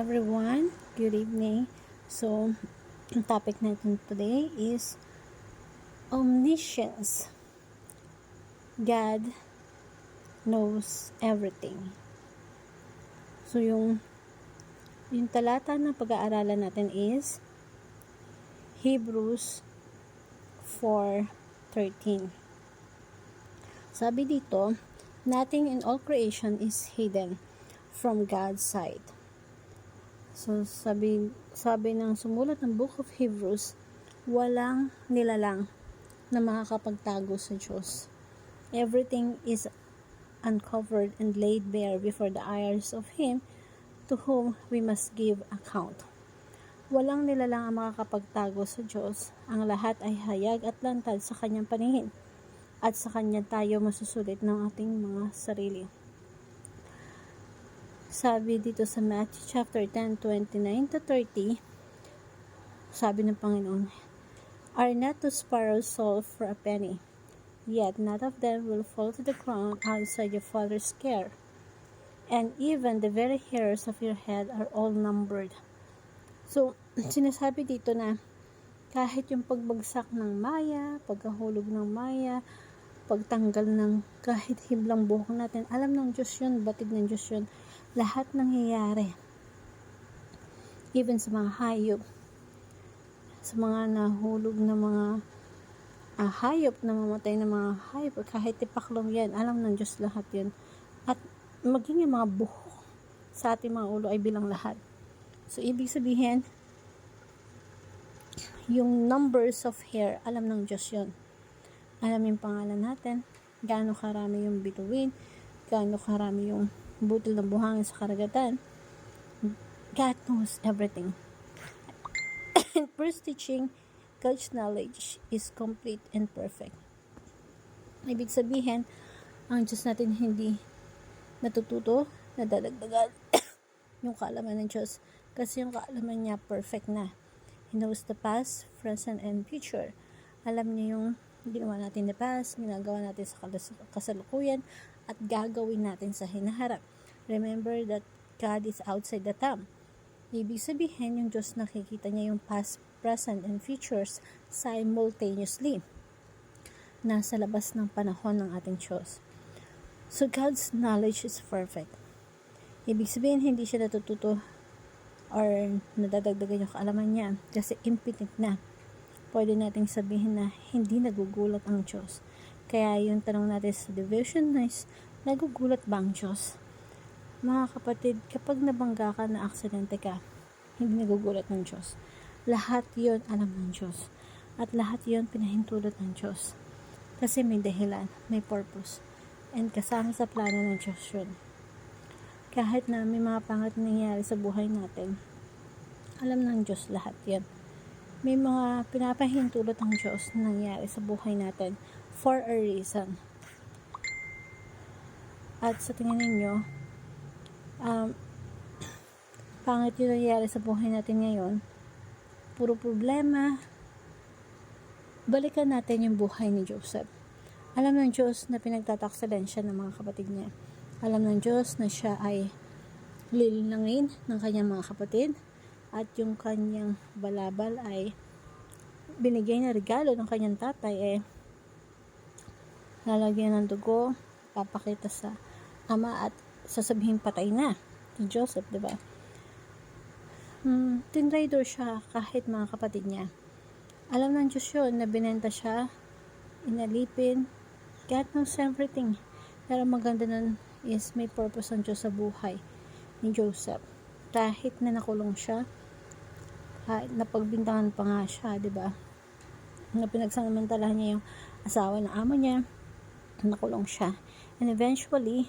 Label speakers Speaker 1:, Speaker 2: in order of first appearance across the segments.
Speaker 1: everyone. Good evening. So, ang topic natin today is omniscience. God knows everything. So, yung talata na pag-aaralan natin is Hebrews 4:13. Sabi dito, nothing in all creation is hidden from God's sight. So, sabi ng sumulat ng Book of Hebrews, walang nilalang na makakapagtago sa Diyos. Everything is uncovered and laid bare before the eyes of Him to whom we must give account. Walang nilalang ang makakapagtago sa Diyos. Ang lahat ay hayag at lantad sa Kanyang paningin, at sa Kanya tayo masusulit ng ating mga sarili. Sabi dito sa Matthew chapter 10:29-30, sabi ng Panginoon, "Are not two sparrows sold for a penny? Yet none of them will fall to the ground outside your Father's care. And even the very hairs of your head are all numbered." So, sinasabi dito na kahit yung pagbagsak ng maya, pagkahulog ng maya, pagtanggal ng kahit hiblang buhok natin, alam ng Diyos yun, batid ng Diyos yun. Lahat nangyayari. Even sa mga hayop, sa mga nahulog na mga hayop, na mamatay na mga hayop, kahit tipaklong yan, alam ng Diyos lahat yun. At maging yung mga buhok sa ating mga ulo ay bilang lahat. So, ibig sabihin, yung numbers of hair, alam ng Diyos yun. Alam yung pangalan natin, gaano karami yung bituin, gaano karami yung butil ng buhangin sa karagatan. God knows everything. And first teaching, God's knowledge is complete and perfect. Ibig sabihin, ang Diyos natin hindi natututo, nadadagdagan yung kaalaman ng Diyos. Kasi yung kaalaman niya perfect na. He knows the past, present, and future. Alam niya yung ginawa natin in the past, ginagawa natin sa kasalukuyan, at gagawin natin sa hinaharap. Remember that God is outside the time. Ibig sabihin, yung Diyos nakikita niya yung past, present, and futures simultaneously. Nasa labas ng panahon ng ating Diyos. So, God's knowledge is perfect. Ibig sabihin, hindi siya natututo or nadadagdagan yung kaalaman niya kasi infinite na. Pwede nating sabihin na hindi nagugulat ang Diyos. Kaya yung tanong natin sa devotion is, nagugulat ba ang Diyos? Mga kapatid, kapag nabangga ka na aksidente ka, hindi nagugulat ng Diyos. Lahat yon alam ng Diyos. At lahat yon pinahintulot ng Diyos. Kasi may dahilan, may purpose. And kasama sa plano ng Diyos yun. Kahit na may mga pangat nangyayari sa buhay natin, alam ng Diyos lahat yan. May mga pinapahintulot ng Diyos na nangyayari sa buhay natin for a reason. At sa tingin ninyo, pangit yung nangyayari sa buhay natin ngayon, puro problema. Balikan natin yung buhay ni Joseph. Alam ng Diyos na pinagtataksalan siya ng mga kapatid niya. Alam ng Diyos na siya ay lilinangin ng kanyang mga kapatid, at yung kanyang balabal ay binigay na regalo ng kanyang tatay lalagyan ng dugo, papakita sa ama at sasabihin patay na si Joseph, diba? Tinraitor siya kahit mga kapatid niya. Alam ng Diyos yun na binenta siya, inalipin. God knows everything. Pero maganda nun is may purpose ang Diyos sa buhay ni Joseph. Kahit na nakulong siya, kahit napagbintangan pa nga siya, diba? Na pinagsamantalahan niya yung asawa ng amo niya, nakulong siya. And eventually,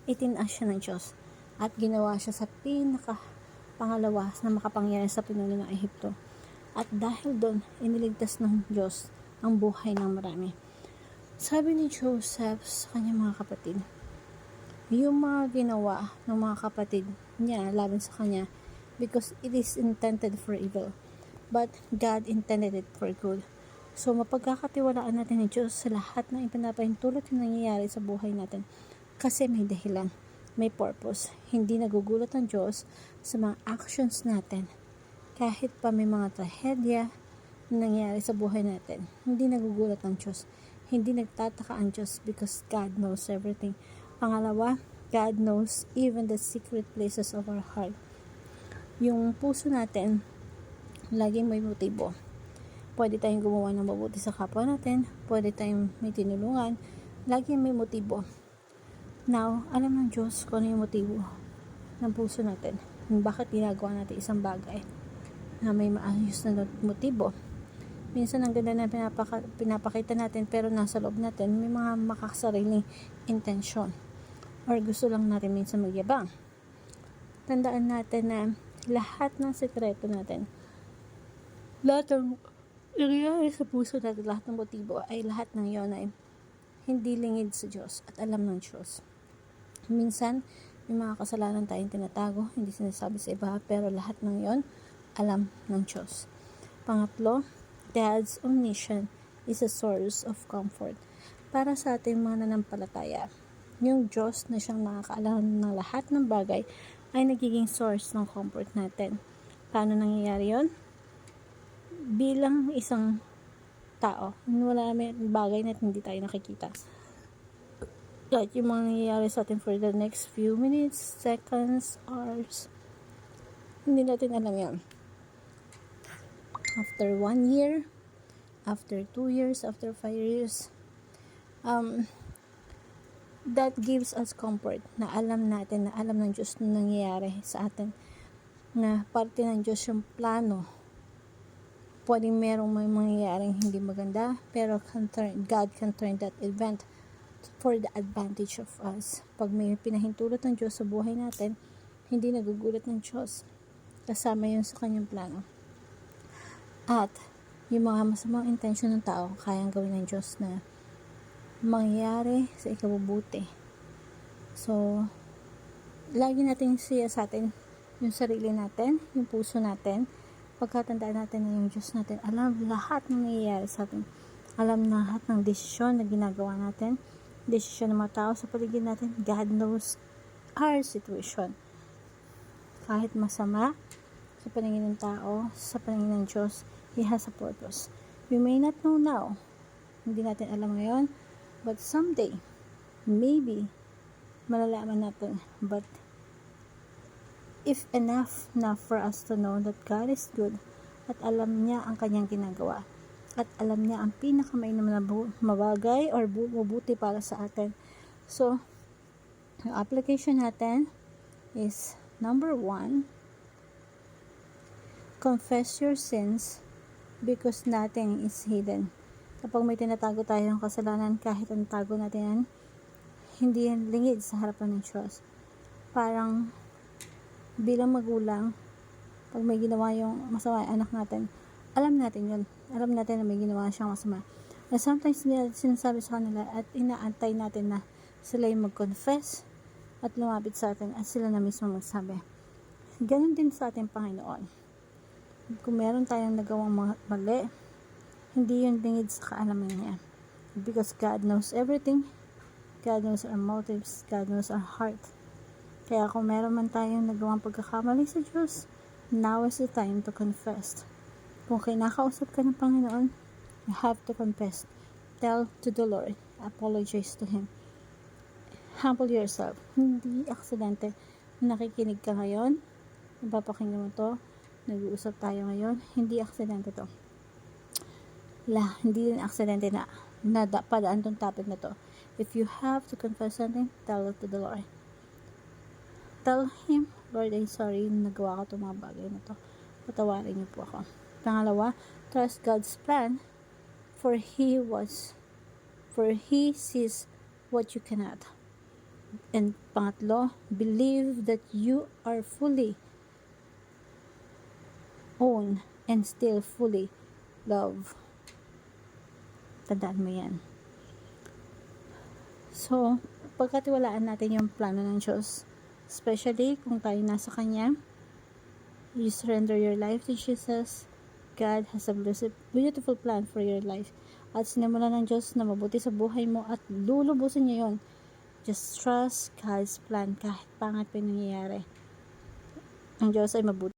Speaker 1: itinaas siya ng Diyos. At ginawa siya sa pangalawa na makapangyarihan sa pinuno ng Ehipto. At dahil doon, iniligtas ng Diyos ang buhay ng marami. Sabi ni Joseph sa kanyang mga kapatid, yung mga ginawa ng mga kapatid niya laban sa kanya, because it is intended for evil, but God intended it for good. So, mapagkakatiwalaan natin ni Diyos sa lahat ng ipinapahintulot na nangyayari sa buhay natin kasi may dahilan. may purpose. Hindi nagugulat ang Diyos sa mga actions natin. Kahit pa may mga trahedya na nangyayari sa buhay natin, hindi nagugulat ang Diyos. Hindi nagtataka ang Diyos because God knows everything. Pangalawa, God knows even the secret places of our heart. Yung puso natin, laging may motibo. Pwede tayong gumawa ng mabuti sa kapwa natin, pwede tayong may tinulungan, laging may motibo. Now, alam ng Diyos kung ano yung motibo ng puso natin. Bakit ginagawa natin isang bagay na may maayos na motibo. Minsan ang ganda na pinapakita natin pero nasa loob natin may mga makasariling intensyon. Or gusto lang natin minsan magyabang. Tandaan natin na lahat ng sekreto natin, lahat ng nangyayari sa puso natin, lahat ng motibo ay lahat ng yon ay hindi lingid sa Diyos at alam ng Diyos. Minsan, may mga kasalanan tayong tinatago, hindi sinasabi sa iba, pero lahat ng yon alam ng Diyos. Pangatlo, God's omniscience is a source of comfort. Para sa ating mga nanampalataya, yung Diyos na siyang nakakaalam ng lahat ng bagay ay nagiging source ng comfort natin. Paano nangyayari yon? Bilang isang tao, wala may bagay na hindi tayo nakikita. Like yung mga nangyayari sa atin for the next few minutes, seconds, hours, hindi natin alam yan. After 1 year, after 2 years, after 5 years, that gives us comfort na alam natin, na alam ng Diyos na nangyayari sa atin, na parte ng Diyos yung plano. Pwedeng merong may mangyayaring hindi maganda, pero God can turn that event for the advantage of us. Pag may pinahintulot ng Diyos sa buhay natin, hindi nagugulat ng Diyos. Kasama yun sa kanyang plano. At yung mga masamang intensyon ng tao, kayang gawin ng Diyos na mangyayari sa ikabubuti. So, lagi natin siya sa atin, yung sarili natin, yung puso natin, pagkatandaan natin na yung Diyos natin, alam lahat ng nangyayari sa atin. Alam lahat ng desisyon na ginagawa natin, desisyon ng mga tao sa paligid natin. God knows our situation. Kahit masama, sa paningin ng tao, sa paningin ng Diyos, He has a purpose. We may not know now, hindi natin alam ngayon, but someday, maybe, malalaman natin. But, if enough for us to know that God is good, at alam niya ang kanyang ginagawa, at alam niya ang pinakamainam na mabagay or mabuti para sa atin. So, yung application natin is, number 1, confess your sins because nothing is hidden. Kapag may tinatago tayong kasalanan, kahit ang tago natin yan, hindi yan lingid sa harapan ng Diyos. Parang bilang magulang, pag may ginawa yung masama yung anak natin, alam natin yun. Alam natin na may ginawa siyang masama. Na sometimes sinasabi sa kanila at inaantay natin na sila yung mag-confess at lumapit sa atin at sila na mismo magsabi. Ganon din sa ating Panginoon. Kung meron tayong nagawang mali, hindi yun lingid sa kaalaman niya. Because God knows everything. God knows our motives. God knows our heart. Kaya kung meron man tayong nagawang pagkakamali sa Diyos, now is the time to confess. Kung kinakausap ka ng Panginoon, you have to confess. Tell to the Lord. Apologize to Him. Humble yourself. Hindi aksidente. Nakikinig ka ngayon, napapakinggan mo to, nag-uusap tayo ngayon, hindi aksidente to. Hindi din aksidente na padaan tong topic na to. If you have to confess something, tell it to the Lord. Tell Him, Lord, I'm sorry, nagawa ko itong mga bagay na to. Patawarin niyo po ako. Pangalawa, trust God's plan, for He sees what you cannot. And pangatlo, believe that you are fully own and still fully love. Tandaan mo yan. So, pagkatiwalaan natin yung plano ng Diyos, especially kung tayo nasa Kanya, you surrender your life to Jesus, God has a beautiful plan for your life. At sinimulan ng Diyos na mabuti sa buhay mo at lulubusin niya yon Just trust God's plan kahit pangit pa yung nangyayari. Ang Diyos ay mabuti.